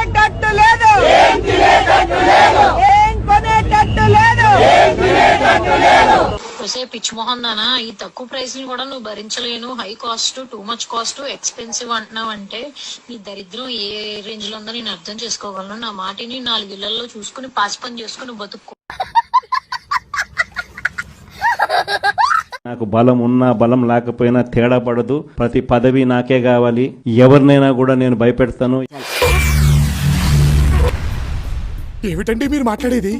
తినేటట్టు లేదు, ఏం కొనేటట్టు లేదు. పిచ్చి మొహం దానా, ఈ తక్కువ ప్రైస్ ని కూడా నువ్వు భరించలేను, high cost, too much cost, expensive అంటున్నావు అంటే నీ దరిద్రం ఏ రేంజ్ లో ఉందో నేను అర్థం చేసుకోగలను. నా మాటిని 4 ఇళ్లలో చూసుకుని పాచి పని చేసుకుని బతుక్కో. నాకు బలం ఉన్నా బలం లేకపోయినా తేడా పడదు, ప్రతి పదవి నాకే కావాలి, ఎవరినైనా కూడా నేను భయపెడతాను. ఏమిటండి మీరు మాట్లాడేది?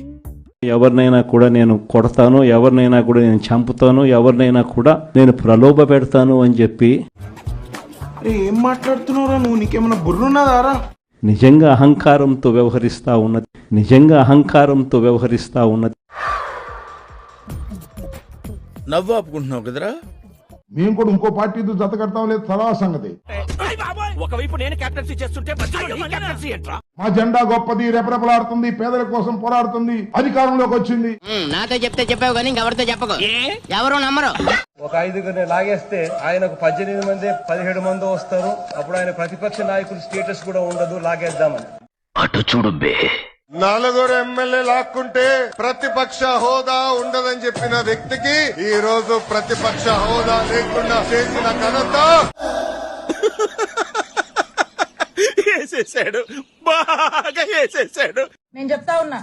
ఎవరినైనా కూడా నేను కొడతాను, ఎవరినైనా కూడా నేను చంపుతాను, ఎవరినైనా కూడా నేను ప్రలోభ పెడతాను అని చెప్పి. ఏం మాట్లాడుతున్నావురా నువ్వు? నీకేమైనా బుర్రున్నదారా? నిజంగా అహంకారంతో వ్యవహరిస్తా ఉన్నది, నిజంగా అహంకారంతో వ్యవహరిస్తా ఉన్నది. నవ్వు ఆపుకుంటున్నావు కదరా? మేము కూడా ఇంకో పార్టీతో జత కడతాం లేదు, తర్వాత సంగతి. ఒకవైపు నేను కెప్టెన్సీ చేస్తుంటే మా జెండా గొప్పది, రెపరెపలాడుతుంది, పేదల కోసం పోరాడుతుంది, అధికారంలోకి వచ్చింది. నాతో చెప్తే చెప్పావు కానీ ఎవరితో చెప్పకు, ఎవరు నమ్మరు. ఒక 5గురిని లాగేస్తే ఆయనకు 18 మంది 17 మంది వస్తారు. అప్పుడు ఆయన ప్రతిపక్ష నాయకుడు స్టేటస్ కూడా ఉండదు, లాగేద్దామని. అటు చూడు బే. 4 ఎమ్మెల్యే లాక్కుంటే ప్రతిపక్ష హోదా ఉండదని చెప్పిన వ్యక్తికి ఈ రోజు ప్రతిపక్ష హోదా లేకుండా చేసిన ఘనత. బాగా వేసేసాడు. నేను చెప్తా ఉన్నా,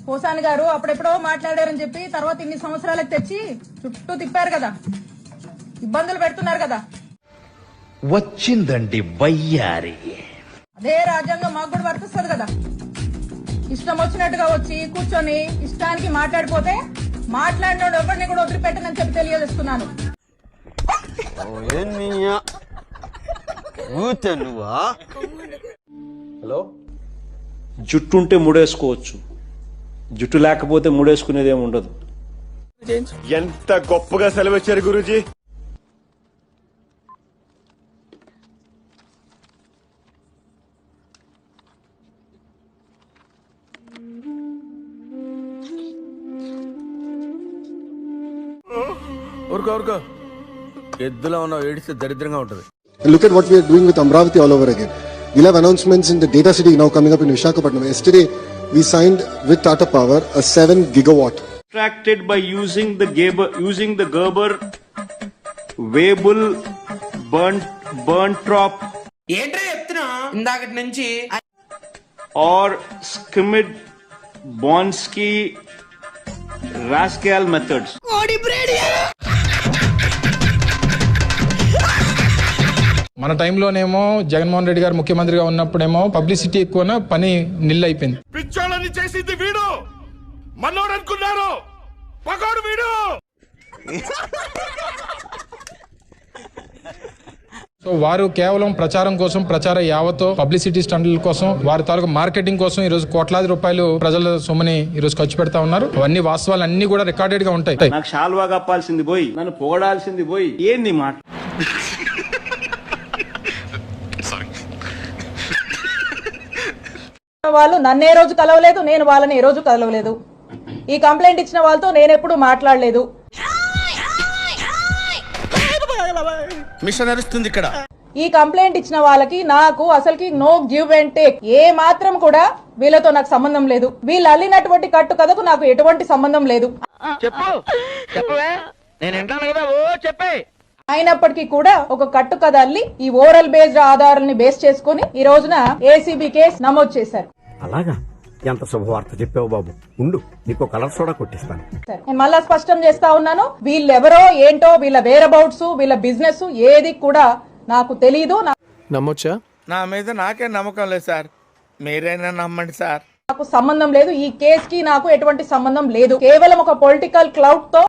పోసాని గారు అప్పుడెప్పుడో మాట్లాడారని చెప్పి తర్వాత ఇన్ని సంవత్సరాలకు తెచ్చి చుట్టూ తిప్పారు కదా, ఇబ్బందులు పెడుతున్నారు కదా. వచ్చిందండి వయ్యారి. అదే రాజ్యాంగం మాకు కూడా వర్తిస్తుంది కదా. ఇష్టం వచ్చినట్టుగా వచ్చి కూర్చొని ఇష్టానికి మాట్లాడిపోతే మాట్లాడినోడు ఎవరిని కూడా వదిలిపెట్టనని చెప్పి తెలియజేస్తున్నాను. హలో, జుట్టు ఉంటే ముడేసుకోవచ్చు, జుట్టు లేకపోతే ముడేసుకునేది ఏమి ఉండదు. ఎంత గొప్పగా సెలవిచ్చారు గురూజీ. ఊరుకో ఎద్దులా ఉన్నావు, ఏడిస్తే దరిద్రంగా ఉంటది. Look at what we are doing with Amravati all over again. We'll have announcements in the data city now coming up in Visakhapatnam. Yesterday, we signed with Tata Power a 7 gigawatt. Extracted by using the Gerber Weibull burnt crop ఏంట్రా చెప్తున్నా ఇందాకటి నుంచి? or skimmed Bonsky Rascal methods. మన టైంలోనేమో జగన్మోహన్ రెడ్డి గారు ముఖ్యమంత్రిగా ఉన్నప్పుడేమో publicity ఎక్కువ, పని నిల్ అయిపోయింది. పిచ్చోళ్ళని చేసింది వీడు, మనోడు అనుకున్నారు, పగోడు వీడు. సో వారు కేవలం ప్రచారం కోసం, ప్రచార యావతో పబ్లిసిటీ స్టంట్ల కోసం, వారి తాలూకు మార్కెటింగ్ కోసం ఈ రోజు కోట్లాది రూపాయలు ప్రజల సొమ్ముని ఈ రోజు ఖర్చు పెడతా ఉన్నారు. అవన్నీ వాస్తవాలు అన్ని కూడా రికార్డెడ్ గా ఉంటాయి. నాకు షాల్వా కప్పాల్సింది పోయి, నన్ను పొగడాల్సింది పోయి, ఏంది మాట? వాళ్ళు నన్ను ఏ రోజు కలవలేదు, నేను వాళ్ళని ఏ రోజు కలవలేదు. ఈ కంప్లైంట్ ఇచ్చిన వాళ్ళతో నేను ఎప్పుడు మాట్లాడలేదు. మిషన్ నడుస్తుంది ఇక్కడ. ఈ కంప్లైంట్ ఇచ్చిన వాళ్ళకి నాకు అసలుకి నో గివ్ అండ్ టేక్, ఏ మాత్రం కూడా వీళ్ళతో నాకు సంబంధం లేదు. వీళ్ళు అల్లినటువంటి కట్టు కథకు నాకు ఎటువంటి సంబంధం లేదు. అయినప్పటికీ కూడా ఒక కట్టు కథ అల్లి ఈ ఓరల్ బేస్డ్ ఆధారాన్ని బేస్ చేసుకుని ఈ రోజున ఏసీబీ కేసు నమోదు చేశారు. అలాగా? ఎంత శుభవార్త చెప్పావు బాబు, ఉండు నీకు కలర్ సోడా కొట్టిస్తాను. నేను మళ్ళా స్పష్టం చేస్తా ఉన్నాను, వీళ్ళెవరో ఏంటో, వీళ్ళ వేర్ అబౌట్స్, వీళ్ళ బిజినెస్ ఏది కూడా నాకు తెలీదు. నమ్మొచ్చా? నా మీద నాకే నమ్మకం లేదు సార్, మీరైనా నమ్మండి సార్. నాకు సంబంధం లేదు, ఈ కేసుకి నాకు ఎటువంటి సంబంధం లేదు. కేవలం ఒక పొలిటికల్ క్లౌడ్ తో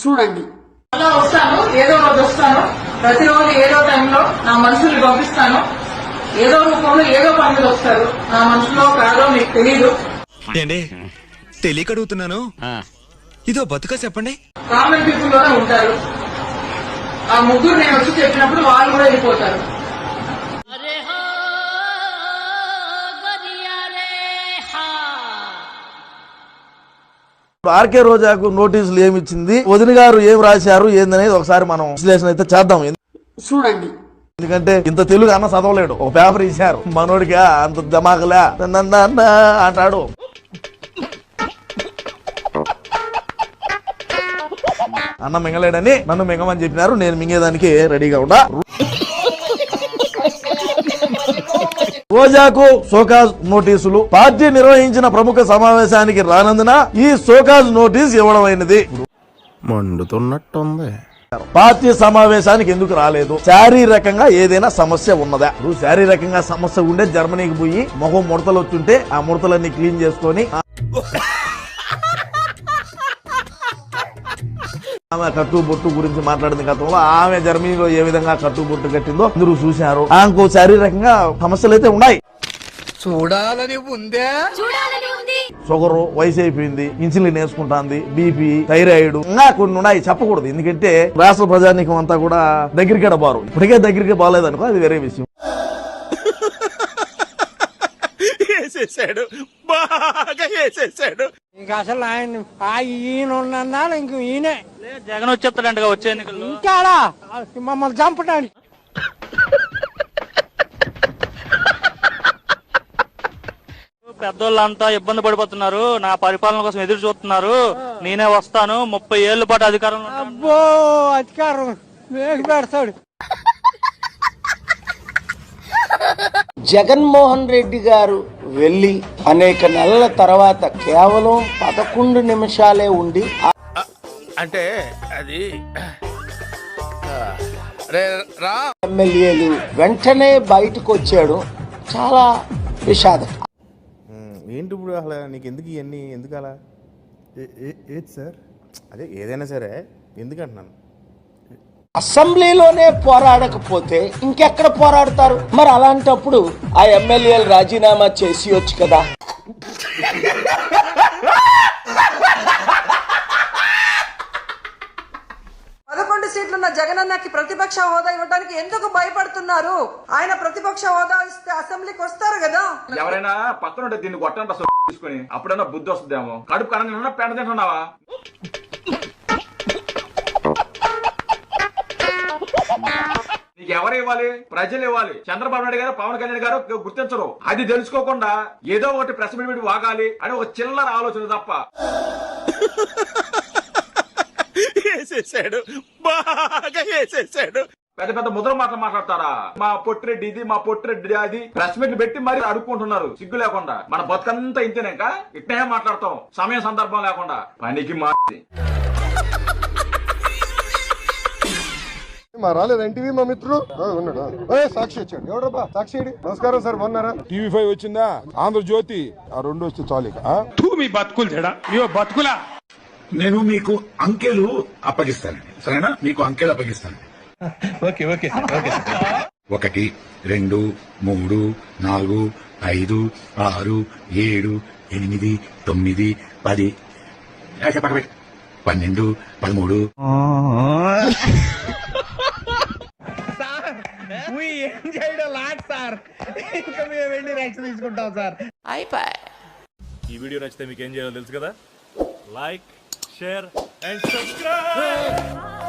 చూడండి. వస్తాను, ఏదో రోజు వస్తాను, ప్రతిరోజు ఏదో టైంలో నా మనుషుల్ని పంపిస్తాను, ఏదో రూపంలో ఏదో పనులు వస్తారు. నా మనసులో కాదో మీకు తెలీదు. తెలియక అడుగుతున్నాను, ఇదో బతుక చెప్పండి. కామన్ పీపుల్ లోనే ఉంటారు. ఆ ముగ్గురు నేను వచ్చి చెప్పినప్పుడు వాళ్ళు కూడా వెళ్ళిపోతారు. ఆర్కే రోజాకు నోటీసులు ఏమి ఇచ్చింది, వదిన గారు ఏం రాశారు ఏందనేది ఒకసారి మనం విశ్లేషణ అయితే చేద్దాం. చూడండి. ఎందుకంటే ఇంత తెలుగు అన్న చదవలేడు. ఒక పేపర్ ఇచ్చారు మనోడికి అంత దిమాగలే అంటాడు. అన్న మింగలేడని నన్ను మింగమని చెప్పినారు. నేను మింగేదానికి రెడీగా ఉన్నా. రోజాకు సోకాజ్ నోటీసులు. పార్టీ నిర్వహించిన ప్రముఖ సమావేశానికి రానందున ఈ సోకాజ్ నోటీస్ ఇవ్వడమైనది. మండుతున్నట్టుంది. పార్టీ సమావేశానికి ఎందుకు రాలేదు? శారీరకంగా ఏదైనా సమస్య ఉన్నదా? నువ్వు శారీరకంగా సమస్య ఉండే జర్మనీకి పోయి మొహం ముడతలు వచ్చుంటే ఆ ముడతలన్నీ క్లీన్ చేసుకొని ఆమె కట్టు బొట్టు గురించి మాట్లాడింది. గతంలో ఆమె జర్మనీలో ఏ విధంగా కట్టు బొట్టు కట్టిందో అందరూ చూశారు. ఆమెకు శారీరకంగా సమస్యలు అయితే ఉన్నాయి. చూడాలని ఉందే. షుగర్, వయసు అయిపోయింది, ఇన్సులిన్ వేసుకుంటాంది, బీపీ, థైరాయిడ్, ఇంకా కొన్ని ఉన్నాయి. చెప్పకూడదు, ఎందుకంటే రాష్ట్ర ప్రజానీకం అంతా కూడా దగ్గరికి బారు. ఇప్పటికే దగ్గరికి బాగాలేదనుకో, అది వేరే విషయం. వేసేసాడు, బాగా వేసేసాడు. ఇంకా అసలు ఆయన ఈయన ఉన్నాడు, ఇంక ఈయనే జగన్ వచ్చేస్తాడంట వచ్చే ఎన్నికల్లో. ఇంకా మమ్మల్ని చంపడానికి. పెద్దోళ్ళంతా ఇబ్బంది పడిపోతున్నారు, నా పరిపాలన కోసం ఎదురు చూస్తున్నారు, నేనే వస్తాను 30 ఏళ్ల పాటు అధికారంలో. అబ్బో అధికారం వేగి పెడతాడు. జగన్మోహన్ రెడ్డి గారు వెళ్లి అనేక నెలల తర్వాత కేవలం 11 నిమిషాలే ఉండి అంటే అది ఎమ్మెల్యేలు వెంటనే బయటకు వచ్చాడు. చాలా విషాదం. ఏంటి ఇప్పుడు అసలు నీకు ఎందుకు ఇవన్నీ ఎందుకు అలా? ఏది సార్? అదే ఏదైనా సరే ఎందుకంటున్నాను. అసెంబ్లీలోనే పోరాడకపోతే ఇంకెక్కడ పోరాడతారు? మరి అలాంటప్పుడు ఆ ఎమ్మెల్యేలు రాజీనామా చేసియొచ్చు కదా. 11 సీట్లున్న జగనన్నకి ప్రతిపక్ష హోదా ఇవ్వడానికి ఎందుకు భయపడుతున్నారు? ఆయన ప్రతిపక్ష హోదా ఇస్తే అసెంబ్లీకి వస్తారు కదా. ఎవరైనా పక్కన దీన్ని కొట్టంట తీసుకుని అప్పుడన్నా బుద్ధి వస్తుందేమో. కడుపు కన్నా పెండ తింటున్నావా? నీకు ఎవరు ఇవ్వాలి? ప్రజలు ఇవ్వాలి. చంద్రబాబు నాయుడు గారు, పవన్ కళ్యాణ్ గారు గుర్తించరు. అది తెలుసుకోకుండా ఏదో ఒకటి ప్రెస్ మీట్ పెట్టి వాగాలి అని ఒక చిల్లర ఆలోచన తప్ప. వేసేసాడు, బాగా వేసేసాడు. పెద్ద పెద్ద ముద్ర మాటలు మాట్లాడతారా? మా పొట్టిరెడ్డి ఇది, మా పొట్టిరెడ్డి అది, ప్రెస్ మీట్లు పెట్టి మరి అడుక్కుంటున్నారు సిగ్గు లేకుండా. మన బతుకంతా ఇంతేనాక ఇట్నే మాట్లాడతాం, సమయం సందర్భం లేకుండా. పనికి మారి రాలేదు ఎన్టీవీ మా మిత్రుడు ఉన్నాడు. సాక్షి వచ్చాడు. ఎవడబ్బా సాక్షి? నమస్కారం సార్, బాగున్నారా? టీవీ5 వచ్చిందా, ఆంధ్రజ్యోతి, ఆ 2 వస్తే చాలు. మీ బతుకులు తేడా బతుకులా. నేను మీకు అంకెలు అప్పగిస్తానండి, సరేనా? మీకు అంకెలు అప్పగిస్తాను. Okay okay okay. 1, 2, 3, 4, 5, 6, 7, 8, 9, 10, 12, 13. ఏం చేయడం లాట్ సార్. ఇంకా మేము వెళ్ళి రెక్స్ తీసుకుంటాం సార్. ఈ వీడియో నచ్చితే మీకు ఏం చేయాలో తెలుసు కదా. Like, share and subscribe.